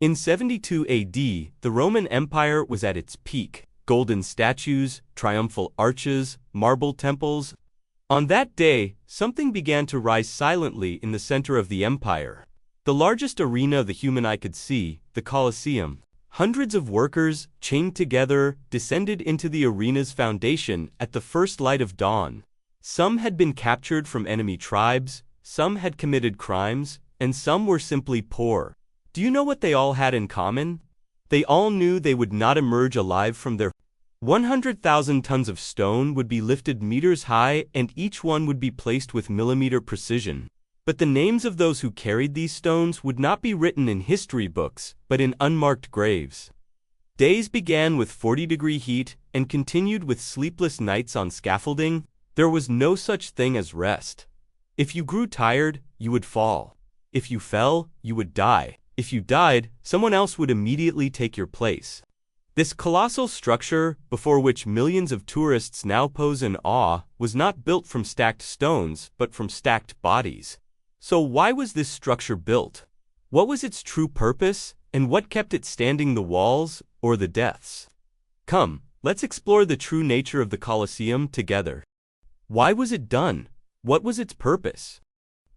In 72 AD, the Roman Empire was at its peak. Golden statues, triumphal arches, marble temples. On that day, something began to rise silently in the center of the empire. The largest arena the human eye could see, the Colosseum. Hundreds of workers, chained together, descended into the arena's foundation at the first light of dawn. Some had been captured from enemy tribes, some had committed crimes, and some were simply poor. Do you know what they all had in common? They all knew they would not emerge alive from their 100,000 tons of stone would be lifted meters high, and each one would be placed with millimeter precision. But the names of those who carried these stones would not be written in history books, but in unmarked graves. Days began with 40-degree heat and continued with sleepless nights on scaffolding. There was no such thing as rest. If you grew tired, you would fall. If you fell, you would die. If you died, someone else would immediately take your place. This colossal structure, before which millions of tourists now pose in awe, was not built from stacked stones, but from stacked bodies. So why was this structure built? What was its true purpose, and what kept it standing, the walls or the deaths? Come, let's explore the true nature of the Colosseum together. Why was it done? What was its purpose?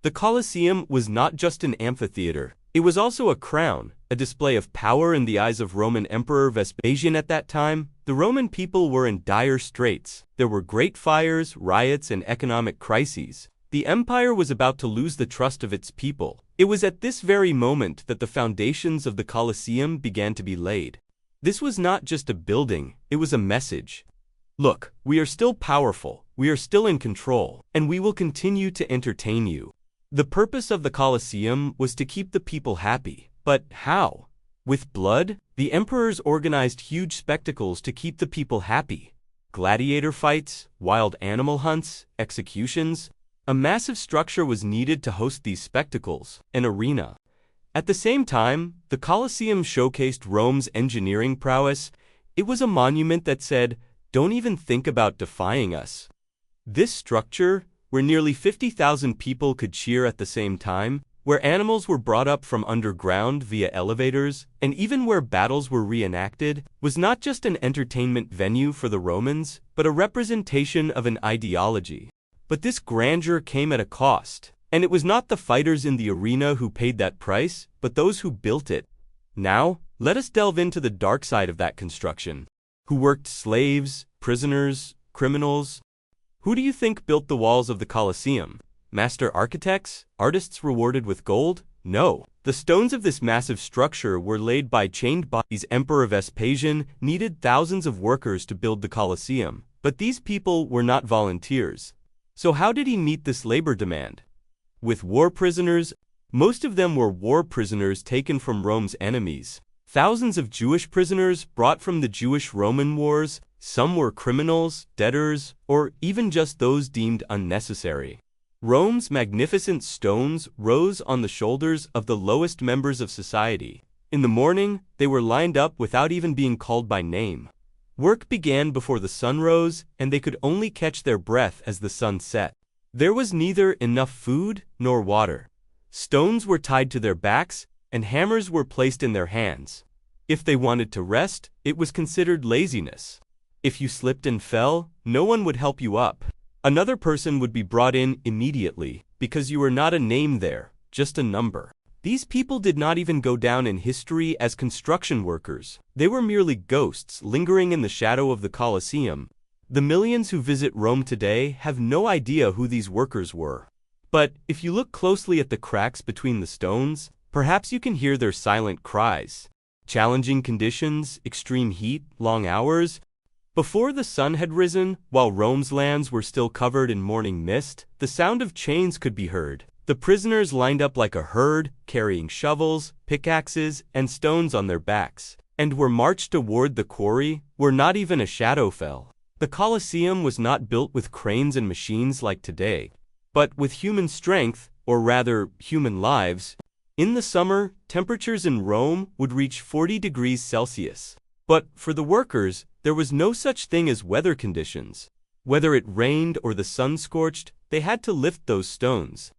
The Colosseum was not just an amphitheater. It was also a crown, a display of power in the eyes of Roman Emperor Vespasian at that time. The Roman people were in dire straits. There were great fires, riots, and economic crises. The empire was about to lose the trust of its people. It was at this very moment that the foundations of the Colosseum began to be laid. This was not just a building, it was a message. Look, we are still powerful, we are still in control, and we will continue to entertain you. The purpose of the Colosseum was to keep the people happy. But how? With blood? The emperors organized huge spectacles to keep the people happy. Gladiator fights, wild animal hunts, executions. A massive structure was needed to host these spectacles, an arena. At the same time, the Colosseum showcased Rome's engineering prowess. It was a monument that said, "Don't even think about defying us." This structure, where nearly 50,000 people could cheer at the same time, where animals were brought up from underground via elevators, and even where battles were reenacted, was not just an entertainment venue for the Romans, but a representation of an ideology. But this grandeur came at a cost, and it was not the fighters in the arena who paid that price, but those who built it. Now, let us delve into the dark side of that construction. Who worked? Slaves, prisoners, criminals? Who do you think built the walls of the Colosseum? Master architects? Artists rewarded with gold? No. The stones of this massive structure were laid by chained bodies. Emperor Vespasian needed thousands of workers to build the Colosseum, but these people were not volunteers. So how did he meet this labor demand? With war prisoners? Most of them were war prisoners taken from Rome's enemies. Thousands of Jewish prisoners brought from the Jewish-Roman wars. Some were criminals, debtors, or even just those deemed unnecessary. Rome's magnificent stones rose on the shoulders of the lowest members of society. In the morning, they were lined up without even being called by name. Work began before the sun rose, and they could only catch their breath as the sun set. There was neither enough food nor water. Stones were tied to their backs, and hammers were placed in their hands. If they wanted to rest, it was considered laziness. If you slipped and fell, no one would help you up. Another person would be brought in immediately, because you were not a name there, just a number. These people did not even go down in history as construction workers. They were merely ghosts lingering in the shadow of the Colosseum. The millions who visit Rome today have no idea who these workers were. But if you look closely at the cracks between the stones, perhaps you can hear their silent cries. Challenging conditions, extreme heat, long hours. Before the sun had risen, while Rome's lands were still covered in morning mist, the sound of chains could be heard. The prisoners lined up like a herd, carrying shovels, pickaxes, and stones on their backs, and were marched toward the quarry, where not even a shadow fell. The Colosseum was not built with cranes and machines like today, but with human strength, or rather, human lives. In the summer, temperatures in Rome would reach 40 degrees Celsius. But for the workers, there was no such thing as weather conditions. Whether it rained or the sun scorched, they had to lift those stones.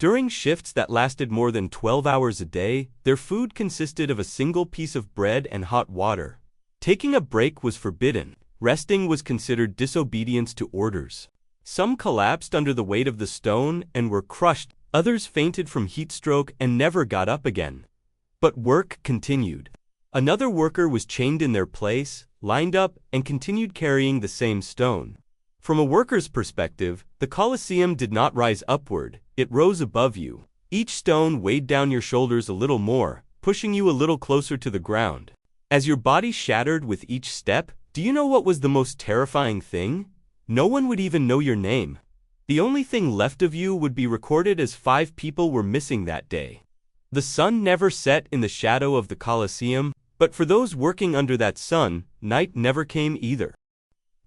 During shifts that lasted more than 12 hours a day, their food consisted of a single piece of bread and hot water. Taking a break was forbidden. Resting was considered disobedience to orders. Some collapsed under the weight of the stone and were crushed. Others fainted from heat stroke and never got up again. But work continued. Another worker was chained in their place, lined up, and continued carrying the same stone. From a worker's perspective, the Colosseum did not rise upward, it rose above you. Each stone weighed down your shoulders a little more, pushing you a little closer to the ground. As your body shattered with each step, do you know what was the most terrifying thing? No one would even know your name. The only thing left of you would be recorded as 5 people were missing that day. The sun never set in the shadow of the Colosseum, but for those working under that sun, night never came either.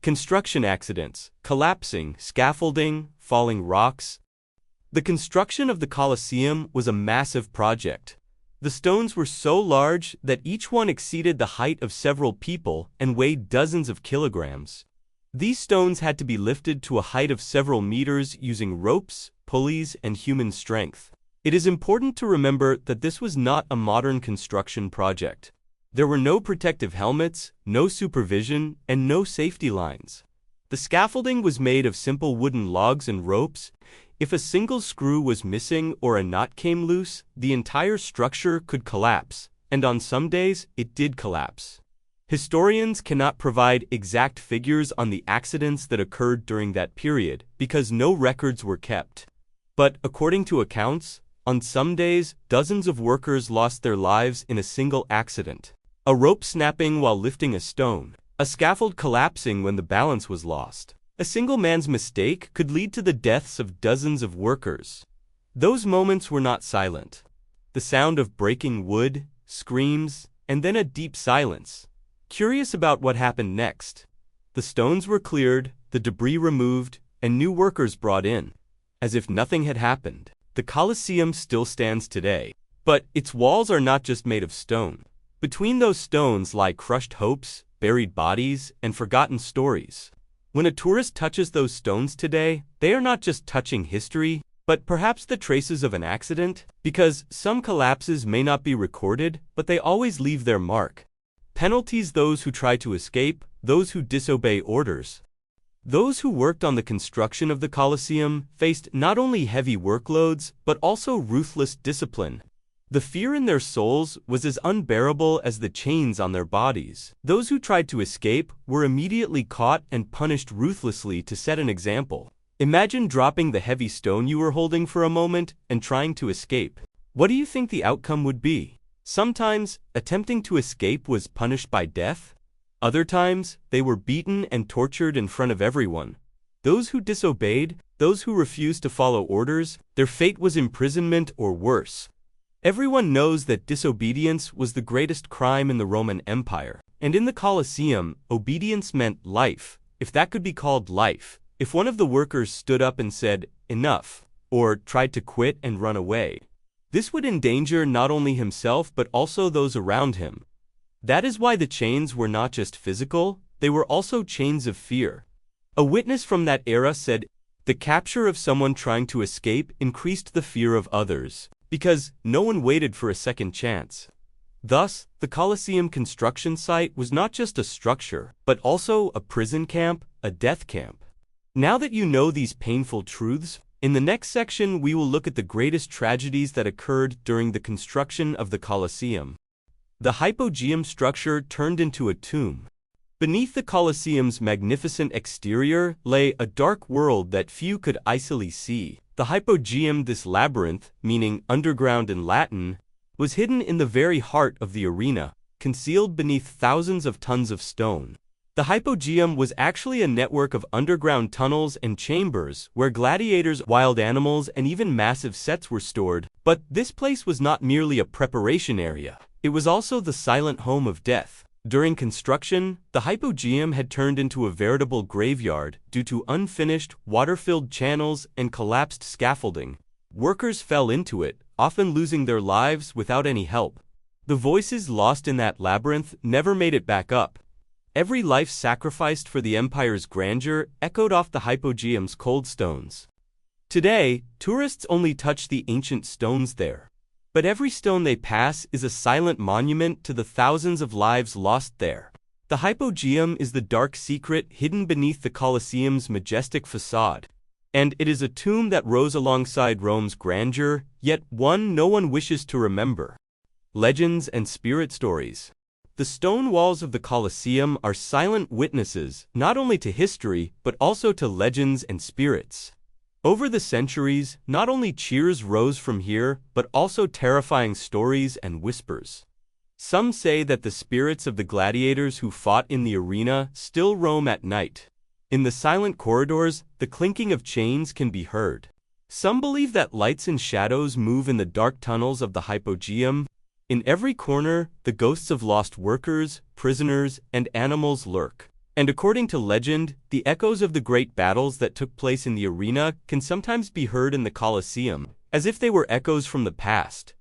Construction accidents, collapsing, scaffolding, falling rocks. The construction of the Colosseum was a massive project. The stones were so large that each one exceeded the height of several people and weighed dozens of kilograms. These stones had to be lifted to a height of several meters using ropes, pulleys, and human strength. It is important to remember that this was not a modern construction project. There were no protective helmets, no supervision, and no safety lines. The scaffolding was made of simple wooden logs and ropes. If a single screw was missing or a knot came loose, the entire structure could collapse, and on some days, it did collapse. Historians cannot provide exact figures on the accidents that occurred during that period because no records were kept. But according to accounts, on some days, dozens of workers lost their lives in a single accident. A rope snapping while lifting a stone, a scaffold collapsing when the balance was lost. A single man's mistake could lead to the deaths of dozens of workers. Those moments were not silent. The sound of breaking wood, screams, and then a deep silence. Curious about what happened next. The stones were cleared, the debris removed, and new workers brought in. As if nothing had happened. The Colosseum still stands today. But its walls are not just made of stone. Between those stones lie crushed hopes, buried bodies, and forgotten stories. When a tourist touches those stones today, they are not just touching history, but perhaps the traces of an accident, because some collapses may not be recorded, but they always leave their mark. Penalties: those who try to escape, those who disobey orders. Those who worked on the construction of the Colosseum faced not only heavy workloads, but also ruthless discipline. The fear in their souls was as unbearable as the chains on their bodies. Those who tried to escape were immediately caught and punished ruthlessly to set an example. Imagine dropping the heavy stone you were holding for a moment and trying to escape. What do you think the outcome would be? Sometimes, attempting to escape was punished by death. Other times, they were beaten and tortured in front of everyone. Those who disobeyed, those who refused to follow orders, their fate was imprisonment or worse. Everyone knows that disobedience was the greatest crime in the Roman Empire. And in the Colosseum, obedience meant life, if that could be called life. If one of the workers stood up and said, "Enough," or tried to quit and run away, this would endanger not only himself but also those around him. That is why the chains were not just physical, they were also chains of fear. A witness from that era said, "The capture of someone trying to escape increased the fear of others, because no one waited for a second chance." Thus, the Colosseum construction site was not just a structure, but also a prison camp, a death camp. Now that you know these painful truths, in the next section we will look at the greatest tragedies that occurred during the construction of the Colosseum. The hypogeum structure turned into a tomb. Beneath the Colosseum's magnificent exterior lay a dark world that few could easily see. The hypogeum, this labyrinth, meaning underground in Latin, was hidden in the very heart of the arena, concealed beneath thousands of tons of stone. The hypogeum was actually a network of underground tunnels and chambers where gladiators, wild animals, and even massive sets were stored. But this place was not merely a preparation area. It was also the silent home of death. During construction, the hypogeum had turned into a veritable graveyard due to unfinished, water-filled channels and collapsed scaffolding. Workers fell into it, often losing their lives without any help. The voices lost in that labyrinth never made it back up. Every life sacrificed for the empire's grandeur echoed off the hypogeum's cold stones. Today, tourists only touch the ancient stones there. But every stone they pass is a silent monument to the thousands of lives lost there. The hypogeum is the dark secret hidden beneath the Colosseum's majestic facade. And it is a tomb that rose alongside Rome's grandeur, yet one no one wishes to remember. Legends and spirit stories. The stone walls of the Colosseum are silent witnesses not only to history but also to legends and spirits. Over the centuries, not only cheers rose from here, but also terrifying stories and whispers. Some say that the spirits of the gladiators who fought in the arena still roam at night. In the silent corridors, the clinking of chains can be heard. Some believe that lights and shadows move in the dark tunnels of the hypogeum. In every corner, the ghosts of lost workers, prisoners, and animals lurk. And according to legend, the echoes of the great battles that took place in the arena can sometimes be heard in the Colosseum, as if they were echoes from the past.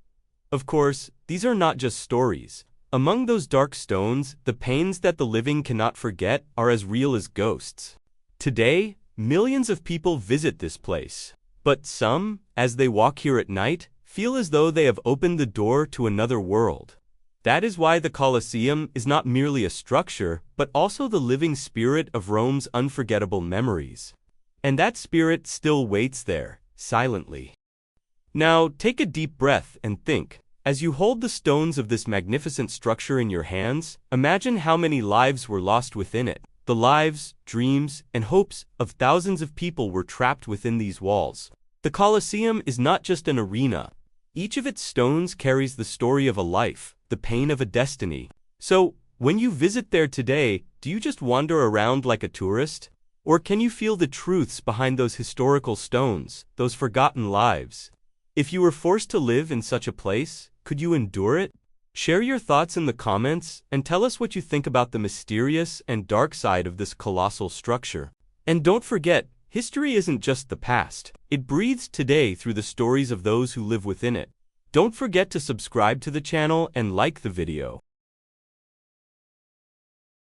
Of course, these are not just stories. Among those dark stones, the pains that the living cannot forget are as real as ghosts. Today, millions of people visit this place. But some, as they walk here at night, feel as though they have opened the door to another world. That is why the Colosseum is not merely a structure, but also the living spirit of Rome's unforgettable memories. And that spirit still waits there, silently. Now, take a deep breath and think. As you hold the stones of this magnificent structure in your hands, imagine how many lives were lost within it. The lives, dreams, and hopes of thousands of people were trapped within these walls. The Colosseum is not just an arena. Each of its stones carries the story of a life, the pain of a destiny. So, when you visit there today, do you just wander around like a tourist? Or can you feel the truths behind those historical stones, those forgotten lives? If you were forced to live in such a place, could you endure it? Share your thoughts in the comments and tell us what you think about the mysterious and dark side of this colossal structure. And don't forget, history isn't just the past. It breathes today through the stories of those who live within it. Don't forget to subscribe to the channel and like the video.